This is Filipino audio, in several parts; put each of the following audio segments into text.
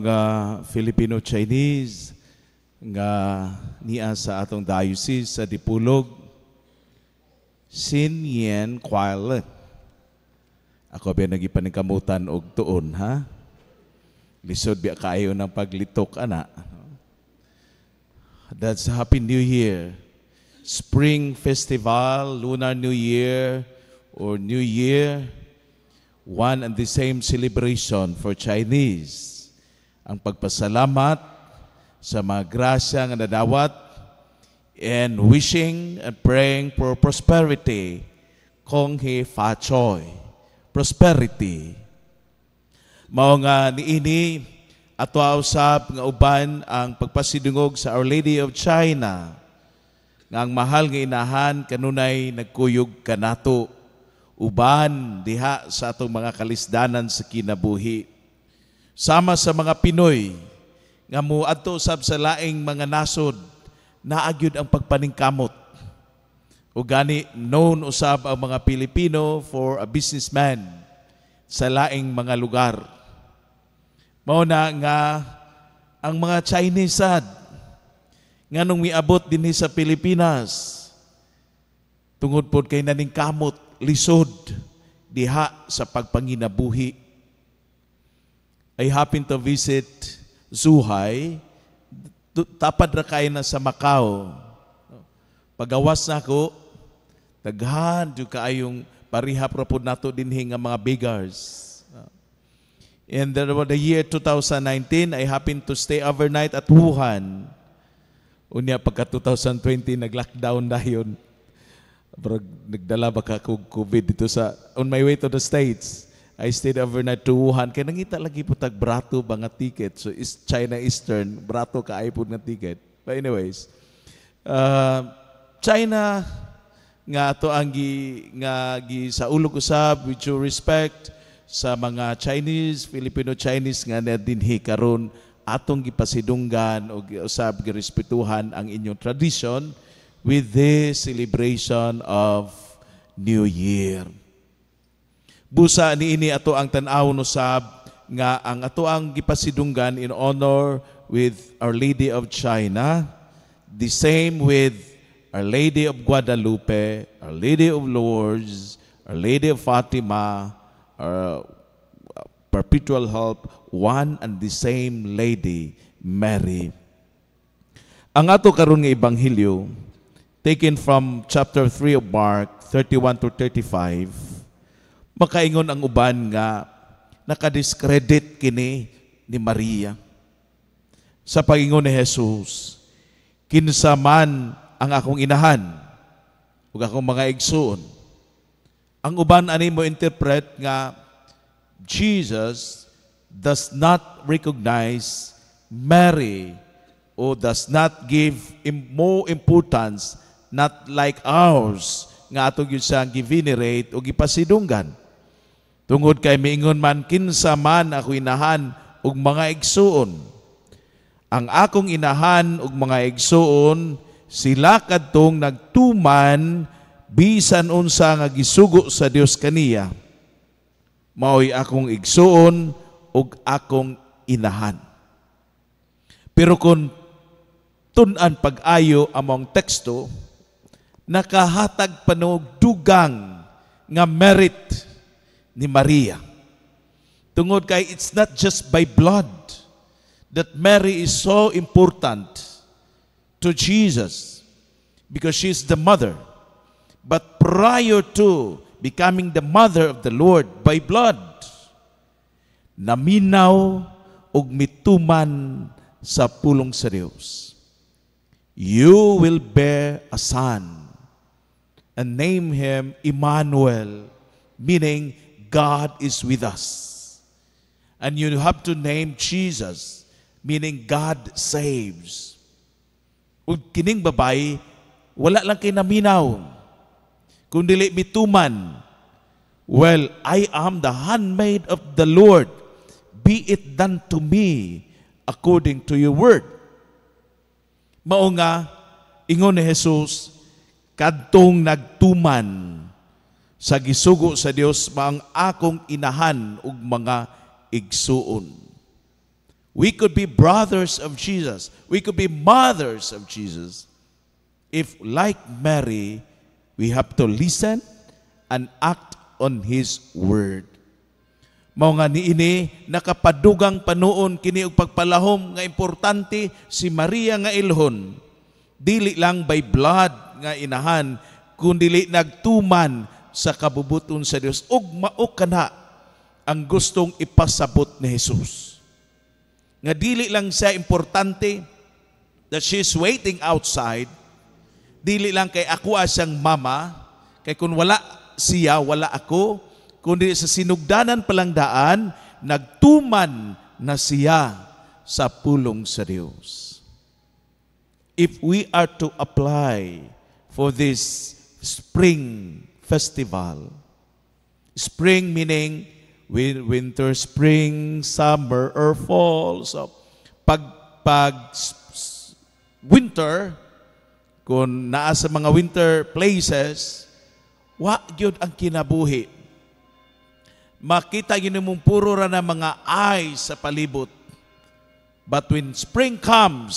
mga Filipino-Chinese nga niya sa atong diocese sa Dipulog, Sin Yen Kuala. Ako ba nagipaningkamutan og tuon, ha? Lisod biya kayo ng paglitok, ana. That's Happy New Year. Spring Festival, Lunar New Year, or New Year, one and the same celebration for Chinese. Ang pagpasalamat sa mga grasya nga nadawat and wishing and praying for prosperity. Kong He Fa Choi. Prosperity. Mao nga niini ato usab nga uban ang pagpasidungog sa Our Lady of China nga ang mahal nga inahan kanunay nagkuyog kanato uban diha sa atong mga kalisdanan sa kinabuhi. Sama sa mga Pinoy nga muadto usab sa laing mga nasod naagyud ang pagpaningkamot. O gani known usab ang mga Pilipino for a businessman sa laing mga lugar. Mao na nga ang mga Chinese sad nga nung miabot dinhi sa Pilipinas tungod pod kay naning kamot lisod diha sa pagpanginabuhi. I happened to visit Zhuhai, tapad ra kay na sa Macau. Pagawas na ako, daghan jud kaayong parihap ra pod nato dinhi nga mga beggars. In the year 2019, I happened to stay overnight at Wuhan. Unya pagka 2020 nag-lockdown dayon. Pero nagdala ba ka COVID dito sa on my way to the States. I stayed overnight to Wuhan. Kaya nangita lagi po tag brato ba nga ticket. So China Eastern, brato ka ay po nga ticket. But anyways, China nga to ang gi sa ulog usab with due respect sa mga Chinese, Filipino-Chinese nga na dinhi karon atong gipasidunggan o usab girespetuhan ang inyong tradition with this celebration of New Year. Busa niini ato ang tan-awon usab nga ang ato ang gipasidunggan in honor with Our Lady of China, the same with Our Lady of Guadalupe, Our Lady of Lourdes, Our Lady of Fatima, our perpetual help, one and the same Lady, Mary. Ang ato karon nga ebanghelyo taken from chapter 3 of Mark 31 to 35, makaingon ang uban nga nakadiscredit kini ni Maria. Sa pagingon ni Jesus, kinsa man ang akong inahan ug akong mga igsoon. Ang uban ani mo interpret nga Jesus does not recognize Mary or does not give more importance, not like ours nga ato gyud siya givenerate o gipasidunggan. Tungod kay miingon man kinsa man ako inahan ug mga igsoon. Ang akong inahan ug mga igsoon sila kadtong nagtuman bisan unsa nga gisugo sa Dios kaniya. Mao'y akong igsuon ug akong inahan. Pero kung tun-an pag-ayo among teksto, nakahatag panog dugang nga merit ni Maria. Tungod kay it's not just by blood that Mary is so important to Jesus because she's the mother. But prior to becoming the mother of the Lord by blood, naminaw ug mituman sa pulong sa Dios. You will bear a son and name him Emmanuel, meaning God is with us. And you have to name Jesus, meaning God saves. Ug kining babae, wala lang kay naminaw kung dili mituman, well, I am the handmaid of the Lord. Be it done to me according to your word. Mao nga, ingon ni Jesus, kadtong nagtuman sa gisugo sa Dios maang akong inahan ug mga igsuon. We could be brothers of Jesus. We could be mothers of Jesus. If, like Mary, we have to listen and act on His word. Mao nga niini nakapadugang panuon kini og pagpalahom nga importante si Maria nga ilhon. Dili lang by blood nga inahan, kundi nagtuman sa kabubuton sa Dios ug mao kana ang gustong ipasabot ni Jesus. Nga dili lang siya importante that she's waiting outside, dili lang kay ako siyang mama, kay kung wala siya, wala ako, kundi sa sinugdanan palang daan, nagtuman na siya sa pulong sa Diyos. If we are to apply for this spring festival, spring meaning winter, spring, summer, or fall. So, pag winter, kung naa sa mga winter places, wa gyud ang kinabuhi. Makita yun mong puro ra na mga eyes sa palibot. But when spring comes,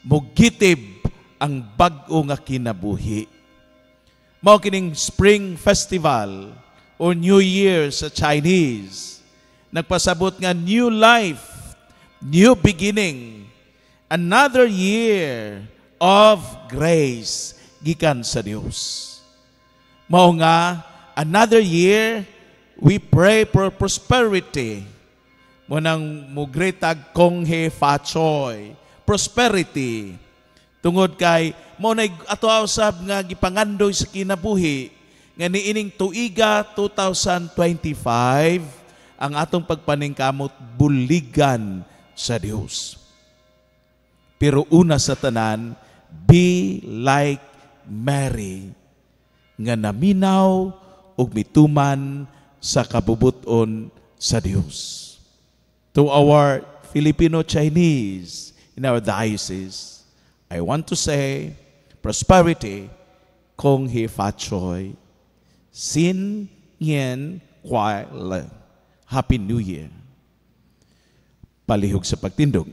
mugitib ang bag-o nga kinabuhi. Mao kining spring festival or New Year sa Chinese, nagpasabot nga new life, new beginning, another year of grace gikan sa Dios. Mao nga another year, we pray for prosperity. Mo nang mugretag kong he fa choy, prosperity. Tungod kay mo na ato usab nga gipangandoy sa kinabuhi nga niining tuiga 2025 ang atong pagpaningkamot buligan sa Dios. Pero una sa tanan, be like Mary nga naminaw ug mituman sa kabubuton sa Dios. To our Filipino Chinese in our diocese, I want to say prosperity kong he fa choy. Sin Yen Kwai Le. Happy New Year. Palihog sa pagtindog.